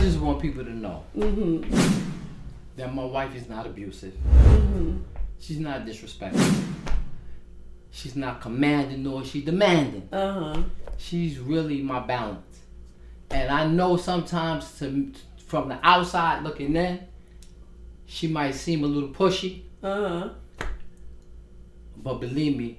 just want people to know that my wife is not abusive. She's not disrespectful. She's not commanding nor is she demanding. She's really my balance. And I know sometimes from the outside looking in, she might seem a little pushy. But believe me,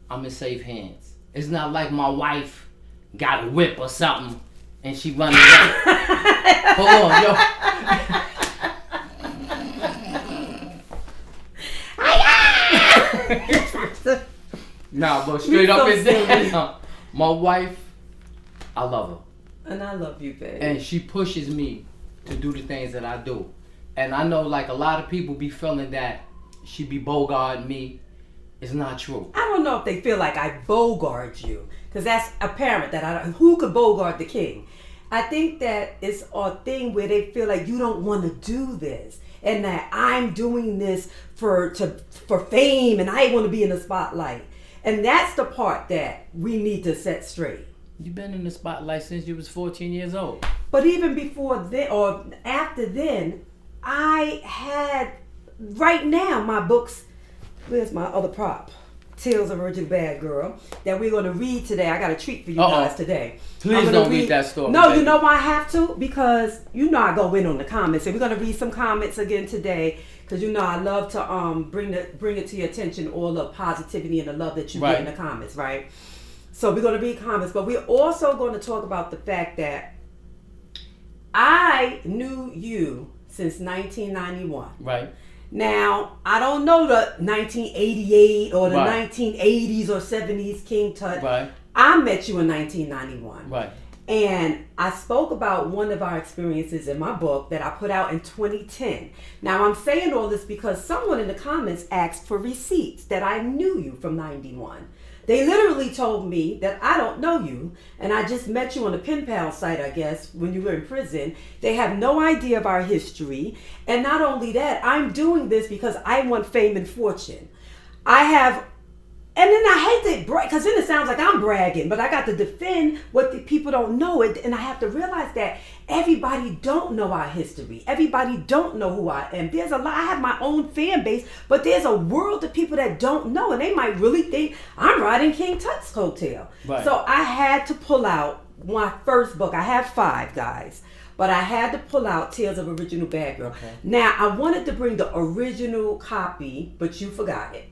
I'm in safe hands. It's not like my wife got a whip or something and she running around. Hold on, yo. Nah, but straight up and down, my wife, I love her. And I love you, babe. And she pushes me to do the things that I do. And I know like a lot of people be feeling that she be bogarting me. It's not true. I don't know if they feel like I bogart you, because that's apparent that who could bogart the king? I think that it's a thing where they feel like you don't want to do this, and that I'm doing this for fame, and I want to be in the spotlight. And that's the part that we need to set straight. You've been in the spotlight since you was 14 years old. But even before then, or after then, I had, right now, my books. Where's my other prop? Tales of a Original Bad Girl that we're going to read today. I got a treat for you guys today. Please don't read that story. No, baby. You know why I have to? Because you know I go in on the comments, and we're going to read some comments again today. Because you know I love to bring it to your attention, all the positivity and the love that you get in the comments, right? So we're going to read comments, but we're also going to talk about the fact that I knew you since 1991. Right. Now, I don't know the 1988 or the 1980s or 70s King Tut. Right. I met you in 1991. Right. And I spoke about one of our experiences in my book that I put out in 2010. Now, I'm saying all this because someone in the comments asked for receipts that I knew you from 91. They literally told me that I don't know you, and I just met you on the pen pal site, I guess, when you were in prison. They have no idea of our history. And not only that, I'm doing this because I want fame and fortune. And then I hate to brag, because then it sounds like I'm bragging, but I got to defend what the people don't know. And I have to realize that everybody don't know our history. Everybody don't know who I am. There's a lot. I have my own fan base, but there's a world of people that don't know, and they might really think I'm riding King Tut's coattail. Right. So I had to pull out my first book. I have 5, guys. But I had to pull out Tales of Original Bad Girl. Okay. Now, I wanted to bring the original copy, but you forgot it.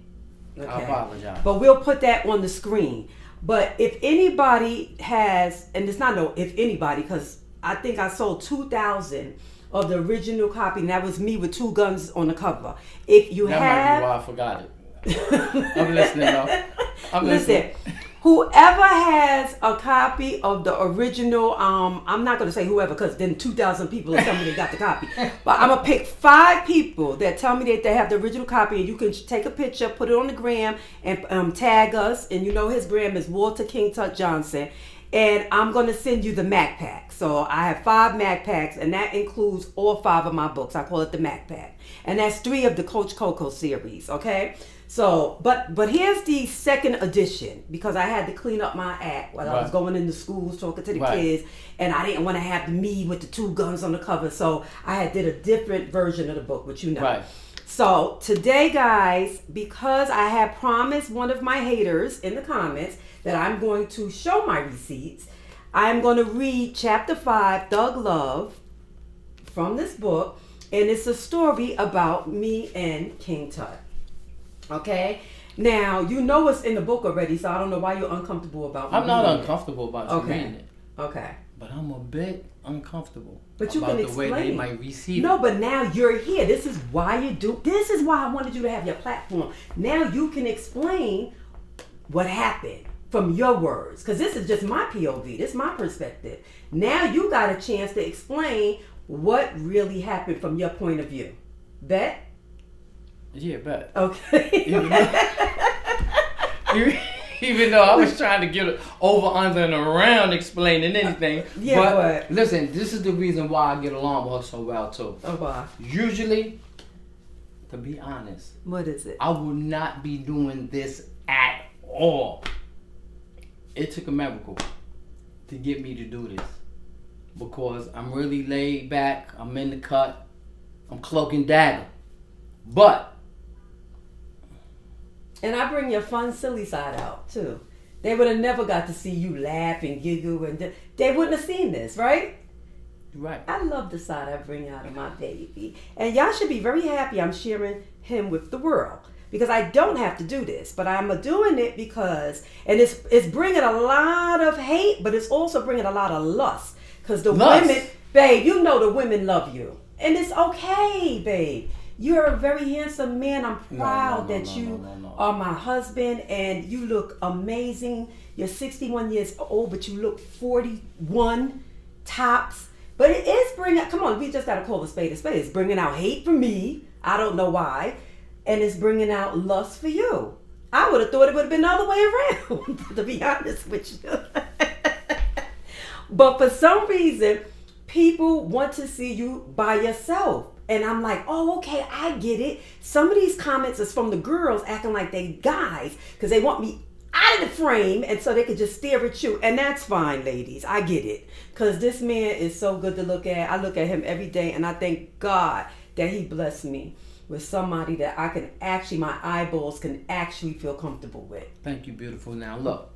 Okay. I apologize. But we'll put that on the screen. But if anybody has, and it's not if anybody, because I think I sold 2,000 of the original copy, and that was me with 2 guns on the cover. If you that have... might be why I forgot it. I'm listening, though. I'm listening. Whoever has a copy of the original, I'm not going to say whoever, because then 2,000 people will tell me they got the copy. But I'm going to pick 5 people that tell me that they have the original copy, and you can take a picture, put it on the gram, and tag us. And you know his gram is Walter King Tut Johnson. And I'm going to send you the Mack Pack. So I have 5 Mack Packs, and that includes all 5 of my books. I call it the Mack Pack. And that's 3 of the Coach Coco series, okay? So, but here's the second edition, because I had to clean up my act while I was going into schools talking to the kids, and I didn't want to have me with the 2 guns on the cover, so I did a different version of the book, which you know. Right. So today, guys, because I had promised one of my haters in the comments that I'm going to show my receipts, I'm going to read chapter 5, Thug Love, from this book, and it's a story about me and King Tut. Okay? Now, you know what's in the book already, so I don't know why you're uncomfortable about I'm not uncomfortable about you reading it. Okay. But I'm a bit uncomfortable but you about can the way they might receive it. No, but now you're here. This is why you do. This is why I wanted you to have your platform. Now you can explain what happened from your words, because this is just my POV. This is my perspective. Now you got a chance to explain what really happened from your point of view. Bet? Yeah, bet. Okay. Even though I was trying to get over, under, and around explaining anything. But listen, this is the reason why I get along with her so well, too. Oh, why? Usually, to be honest. What is it? I would not be doing this at all. It took a miracle to get me to do this. because I'm really laid back. I'm in the cut. I'm cloak and dagger. But. And I bring your fun, silly side out, too. They would have never got to see you laugh and giggle, and they wouldn't have seen this, right? Right. I love the side I bring out of my baby. And y'all should be very happy I'm sharing him with the world. Because I don't have to do this, but I'm doing it because, and it's bringing a lot of hate, but it's also bringing a lot of lust. Because the women, babe, you know the women love you. And it's okay, babe. You're a very handsome man. I'm proud that you are my husband, and you look amazing. You're 61 years old, but you look 41 tops. But it is bringing, come on, we just got to call a spade a spade. It's bringing out hate for me. I don't know why. And it's bringing out lust for you. I would have thought it would have been the other way around, to be honest with you. But for some reason, people want to see you by yourself. And I'm like, oh, okay, I get it. Some of these comments is from the girls acting like they guys because they want me out of the frame and so they could just stare at you. And that's fine, ladies. I get it. Because this man is so good to look at. I look at him every day and I thank God that he blessed me with somebody that I can actually, my eyeballs can actually feel comfortable with. Thank you, beautiful. Now, look.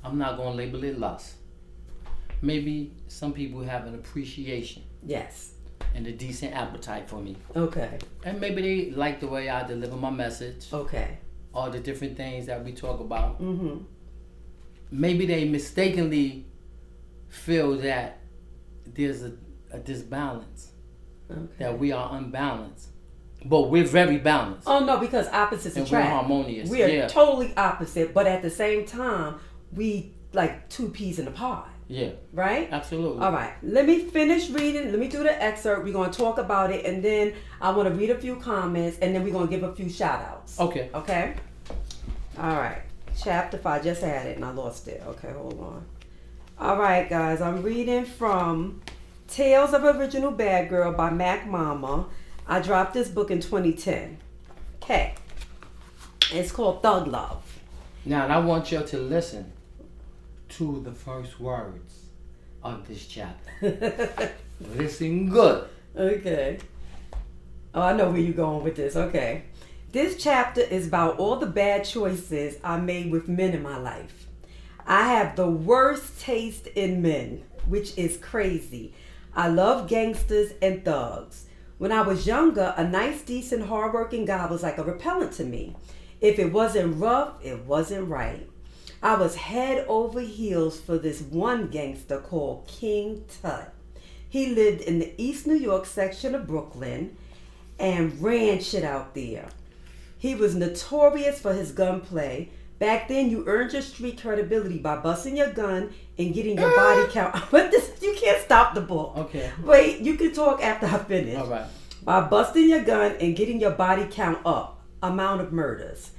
I'm not going to label it lust. Maybe some people have an appreciation. Yes. And a decent appetite for me. Okay. And maybe they like the way I deliver my message. Okay. All the different things that we talk about. Mm-hmm. Maybe they mistakenly feel that there's a disbalance. Okay. That we are unbalanced. But we're very balanced. Oh, no, because opposites attract. And we're harmonious. We are totally opposite, but at the same time, we like two peas in a pod. Yeah. Right? Absolutely. All right. Let me finish reading. Let me do the excerpt. We're going to talk about it, and then I want to read a few comments, and then we're going to give a few shout-outs. Okay. Okay? All right. Chapter 5. Just had it, and I lost it. Okay, hold on. All right, guys. I'm reading from Tales of Original Bad Girl by Mack Mama. I dropped this book in 2010. Okay. It's called Thug Love. Now, I want you to listen to the first words of this chapter. Listen good. Okay. Oh, I know where you're going with this. Okay. This chapter is about all the bad choices I made with men in my life. I have the worst taste in men, which is crazy. I love gangsters and thugs. When I was younger, a nice, decent, hardworking guy was like a repellent to me. If it wasn't rough, it wasn't right. I was head over heels for this one gangster called King Tut. He lived in the East New York section of Brooklyn and ran shit out there. He was notorious for his gunplay. Back then, you earned your street credibility by busting your gun and getting your body count. But this, you can't stop the book. Okay. Wait, you can talk after I finish. All right. By busting your gun and getting your body count up. Amount of murders.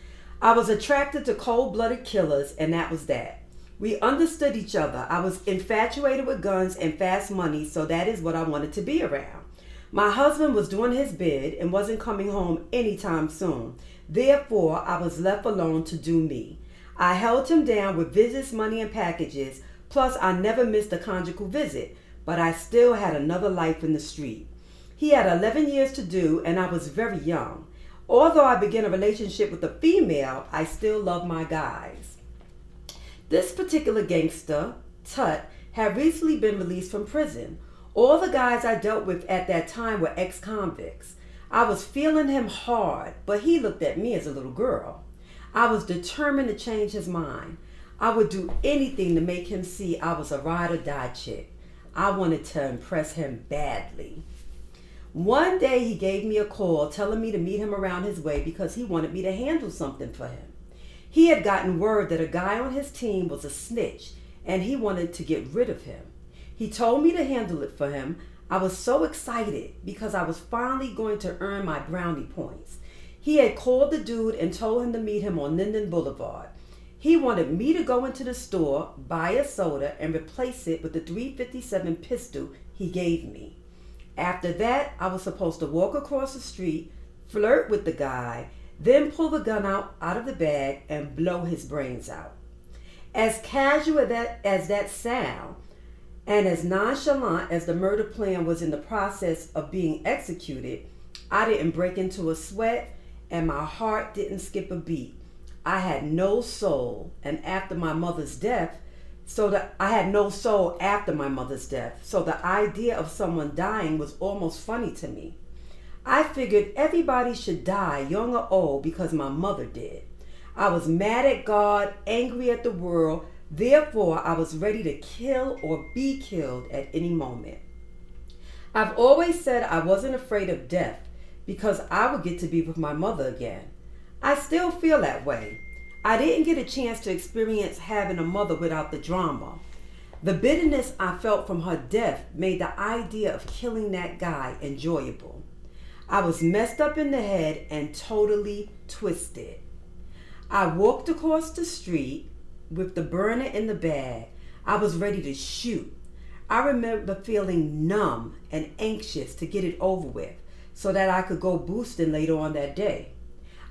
I was attracted to cold-blooded killers, and that was that. We understood each other. I was infatuated with guns and fast money, so that is what I wanted to be around. My husband was doing his bid and wasn't coming home anytime soon. Therefore, I was left alone to do me. I held him down with visits, money, and packages, plus I never missed a conjugal visit, but I still had another life in the street. He had 11 years to do, and I was very young. Although I began a relationship with a female, I still love my guys. This particular gangster, Tut, had recently been released from prison. All the guys I dealt with at that time were ex-convicts. I was feeling him hard, but he looked at me as a little girl. I was determined to change his mind. I would do anything to make him see I was a ride-or-die chick. I wanted to impress him badly. One day he gave me a call telling me to meet him around his way because he wanted me to handle something for him. He had gotten word that a guy on his team was a snitch and he wanted to get rid of him. He told me to handle it for him. I was so excited because I was finally going to earn my brownie points. He had called the dude and told him to meet him on Linden Boulevard. He wanted me to go into the store, buy a soda, and replace it with the .357 pistol he gave me. After that, I was supposed to walk across the street, flirt with the guy, then pull the gun out of the bag and blow his brains out. As casual as that sound, and as nonchalant as the murder plan was in the process of being executed, I didn't break into a sweat and my heart didn't skip a beat. I had no soul, and after my mother's death, I had no soul after my mother's death, so the idea of someone dying was almost funny to me. I figured everybody should die, young or old, because my mother did. I was mad at God, angry at the world, therefore I was ready to kill or be killed at any moment. I've always said I wasn't afraid of death because I would get to be with my mother again. I still feel that way. I didn't get a chance to experience having a mother without the drama. The bitterness I felt from her death made the idea of killing that guy enjoyable. I was messed up in the head and totally twisted. I walked across the street with the burner in the bag. I was ready to shoot. I remember feeling numb and anxious to get it over with so that I could go boosting later on that day.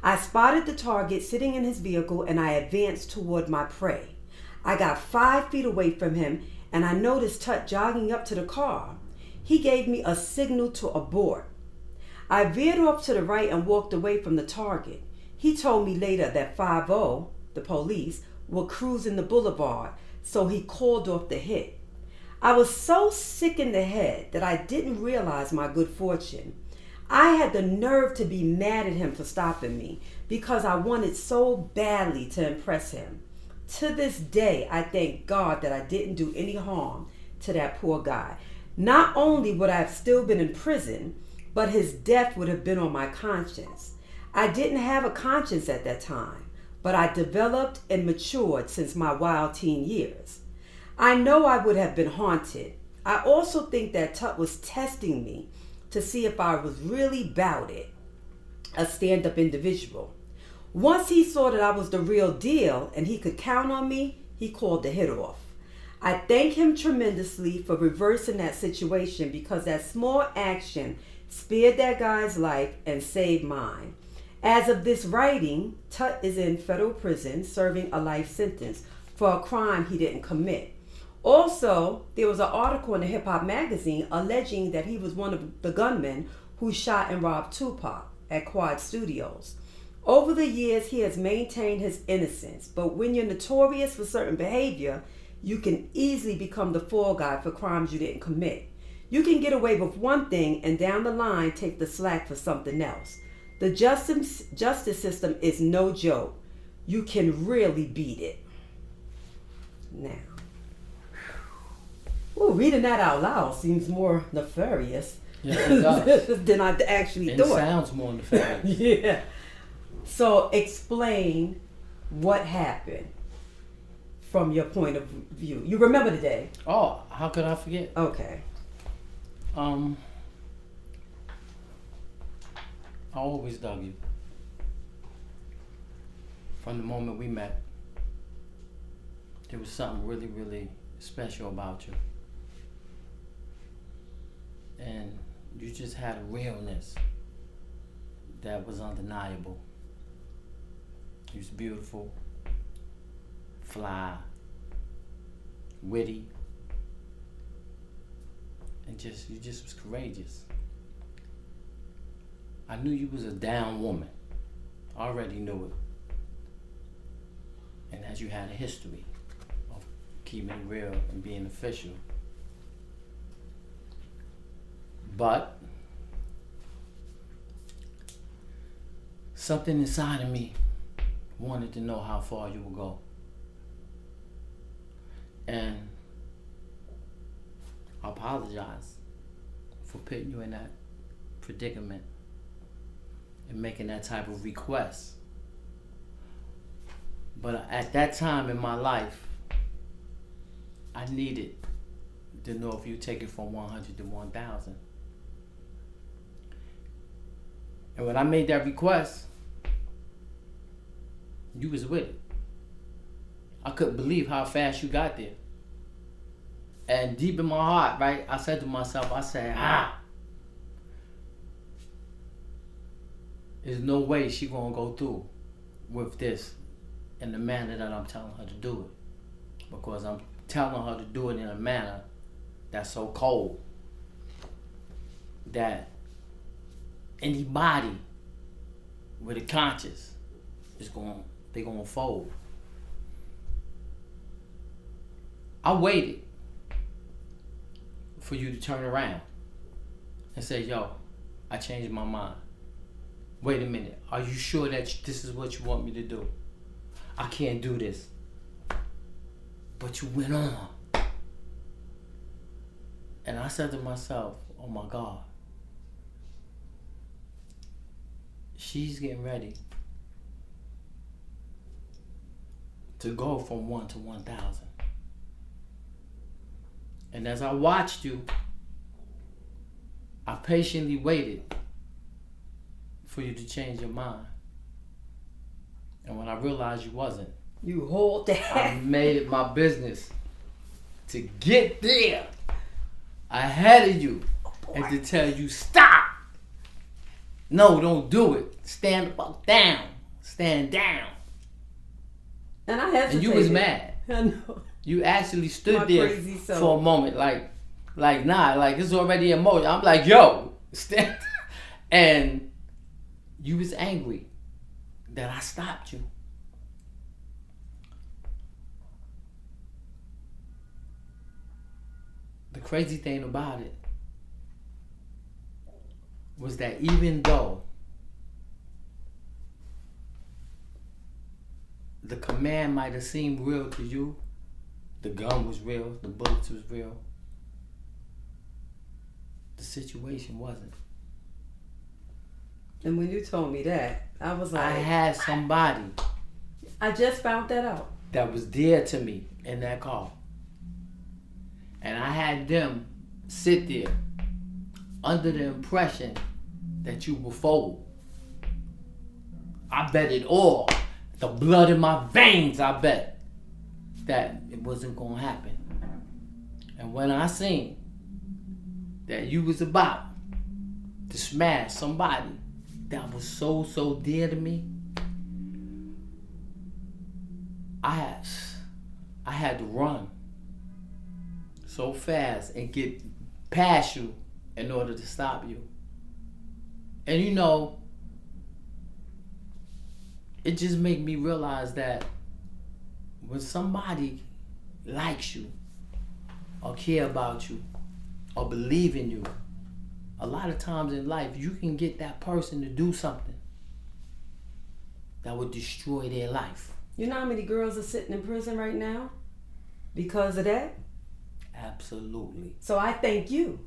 I spotted the target sitting in his vehicle and I advanced toward my prey. I got 5 feet away from him and I noticed TuT jogging up to the car. He gave me a signal to abort. I veered off to the right and walked away from the target. He told me later that 5-0, the police, were cruising the boulevard, so he called off the hit. I was so sick in the head that I didn't realize my good fortune. I had the nerve to be mad at him for stopping me because I wanted so badly to impress him. To this day, I thank God that I didn't do any harm to that poor guy. Not only would I have still been in prison, but his death would have been on my conscience. I didn't have a conscience at that time, but I developed and matured since my wild teen years. I know I would have been haunted. I also think that TuT was testing me to see if I was really about it, a stand-up individual. Once he saw that I was the real deal and he could count on me, he called the hit off. I thank him tremendously for reversing that situation because that small action spared that guy's life and saved mine. As of this writing, TuT is in federal prison serving a life sentence for a crime he didn't commit. Also, there was an article in the Hip Hop magazine alleging that he was one of the gunmen who shot and robbed Tupac at Quad Studios. Over the years, he has maintained his innocence, but when you're notorious for certain behavior, you can easily become the fall guy for crimes you didn't commit. You can get away with one thing and down the line take the slack for something else. The justice system is no joke. You can really beat it. Now, reading that out loud seems more nefarious than I actually thought. It sounds more nefarious. Yeah. So explain what happened from your point of view. You remember the day? Oh, how could I forget? Okay. I always dug you. From the moment we met, there was something really, really special about you. And you just had a realness that was undeniable. You was beautiful, fly, witty, and you just was courageous. I knew you was a down woman. I already knew it. And that you had a history of keeping it real and being official. But something inside of me wanted to know how far you would go. And I apologize for putting you in that predicament and making that type of request. But at that time in my life, I needed to know if you take it from 100 to 1,000. And when I made that request, you was with it. I couldn't believe how fast you got there. And deep in my heart, right, I said to myself, there's no way she gonna go through with this in the manner that I'm telling her to do it. because I'm telling her to do it in a manner that's so cold that anybody with a conscience they're gonna fold. I waited for you to turn around and say, yo, I changed my mind. Wait a minute, are you sure that this is what you want me to do? I can't do this. But you went on. And I said to myself, oh my God, she's getting ready to go from 1 to 1,000. And as I watched you, I patiently waited for you to change your mind. And when I realized you wasn't, you hold that. I made it my business to get there ahead of you and to tell you, stop. No, don't do it. Stand the fuck down. Stand down. And I hesitated. And you was mad. I know. You actually stood there for a moment like it's already emotional. I'm like, yo, stand. And you was angry that I stopped you. The crazy thing about it was that even though the command might have seemed real to you, the gun was real, the bullets was real, the situation wasn't. And when you told me that, I was like, I had somebody I just found that out. that was dear to me in that car. And I had them sit there under the impression that you would fold. I bet it all. The blood in my veins, I bet that it wasn't gonna happen. And when I seen that you was about to smash somebody that was so dear to me, I had to run so fast and get past you in order to stop you. And you know, it just made me realize that when somebody likes you or care about you or believe in you, a lot of times in life you can get that person to do something that would destroy their life. You know how many girls are sitting in prison right now because of that? Absolutely. So I thank you.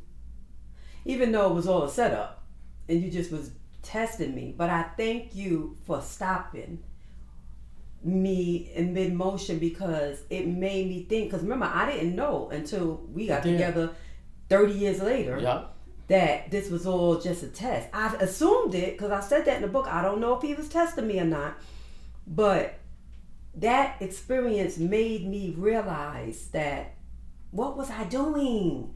Even though it was all a setup and you just was testing me, but I thank you for stopping me in mid-motion because it made me think. Because remember, I didn't know until we got together 30 years later that this was all just a test. I assumed it because I said that in the book. I don't know if he was testing me or not, but that experience made me realize that what was I doing?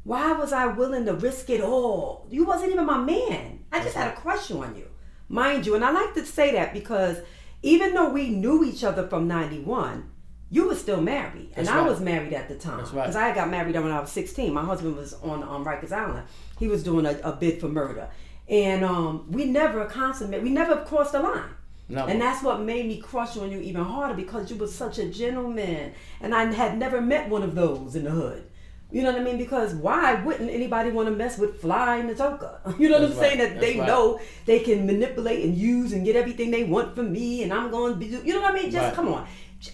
Why was I willing to risk it all? You wasn't even my man. I just had a crush on you. Mind you, and I like to say that because even though we knew each other from 91, you were still married. And I was married at the time. That's right. Because I got married when I was 16. My husband was on Rikers Island. He was doing a bid for murder. And we never consummated. We never crossed the line. No. And that's what made me crush on you even harder because you were such a gentleman. And I had never met one of those in the hood. You know what I mean? Because why wouldn't anybody want to mess with Fly and the Toka? You know what I'm saying? That they know they can manipulate and use and get everything they want from me and I'm going to be... You know what I mean? Just come on.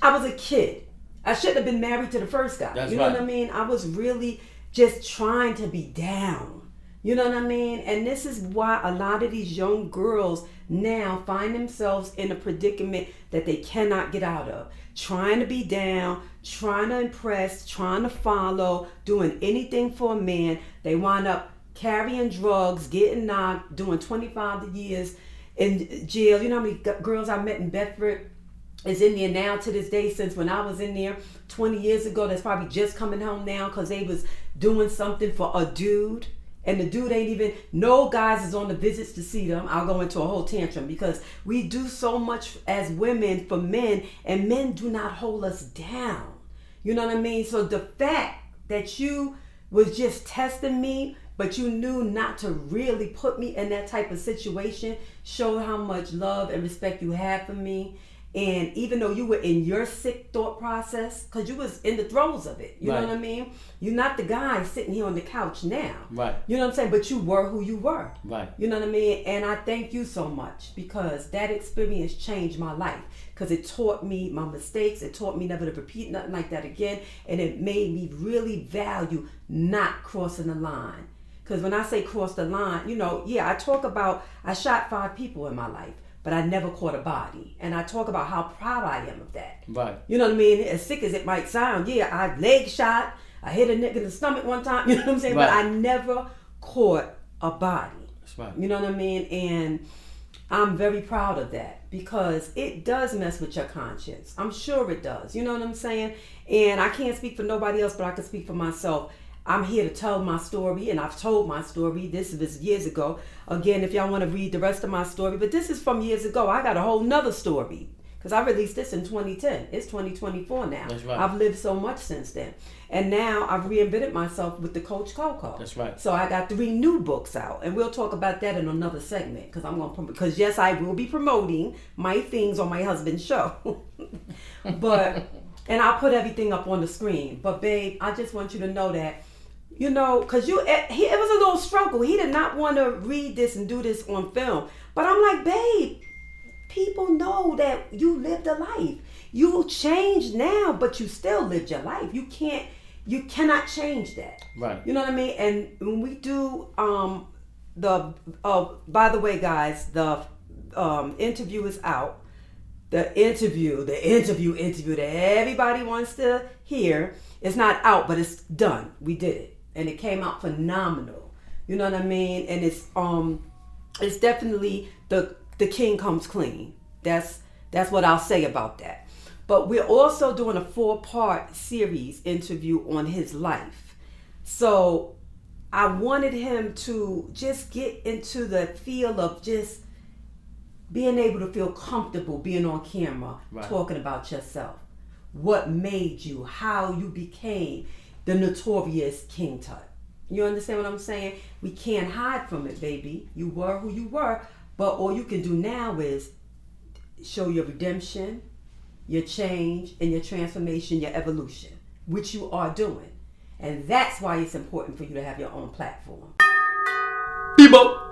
I was a kid. I shouldn't have been married to the first guy. You know what I mean? I was really just trying to be down. You know what I mean? And this is why a lot of these young girls now find themselves in a predicament that they cannot get out of. Trying to be down, trying to impress, trying to follow, doing anything for a man. They wind up carrying drugs, getting knocked, doing 25 years in jail. You know how many girls I met in Bedford is in there now to this day since when I was in there 20 years ago that's probably just coming home now because they was doing something for a dude. And the dude ain't even, no guys is on the visits to see them. I'll go into a whole tantrum because we do so much as women for men and men do not hold us down. You know what I mean? So the fact that you was just testing me, but you knew not to really put me in that type of situation, showed how much love and respect you had for me. And even though you were in your sick thought process, because you was in the throes of it, you know what I mean? You're not the guy sitting here on the couch now. Right. You know what I'm saying? But you were who you were. Right. You know what I mean? And I thank you so much, because that experience changed my life. Because it taught me my mistakes. It taught me never to repeat nothing like that again. And it made me really value not crossing the line. Because when I say cross the line, you know, I talk about, I shot 5 people in my life, but I never caught a body. And I talk about how proud I am of that. Right. You know what I mean? As sick as it might sound, I leg shot, I hit a nigga in the stomach one time, you know what I'm saying? Right. But I never caught a body. That's right. You know what I mean? And I'm very proud of that, because it does mess with your conscience. I'm sure it does. You know what I'm saying? And I can't speak for nobody else, but I can speak for myself. I'm here to tell my story, and I've told my story. This was years ago. Again, if y'all want to read the rest of my story, but this is from years ago. I got a whole nother story, because I released this in 2010. It's 2024 now. That's right. I've lived so much since then. And now I've reinvented myself with the Coach Coco. That's right. So I got 3 new books out, and we'll talk about that in another segment, because I'm going to because yes, I will be promoting my things on my husband's show. But and I'll put everything up on the screen. But babe, I just want you to know that, you know, because it was a little struggle. He did not want to read this and do this on film. But I'm like, babe, people know that you lived a life. You changed now, but you still lived your life. You cannot change that. Right. You know what I mean? And when we do by the way, guys, the interview is out. The interview that everybody wants to hear is not out, but it's done. We did it. And it came out phenomenal. You know what I mean? And it's definitely the king comes clean. That's what I'll say about that. But we're also doing a 4-part series interview on his life. So I wanted him to just get into the feel of just being able to feel comfortable being on camera, right, talking about yourself. What made you, how you became the notorious King Tut. You understand what I'm saying? We can't hide from it, baby. You were who you were, but all you can do now is show your redemption, your change, and your transformation, your evolution, which you are doing. And that's why it's important for you to have your own platform. Bebo.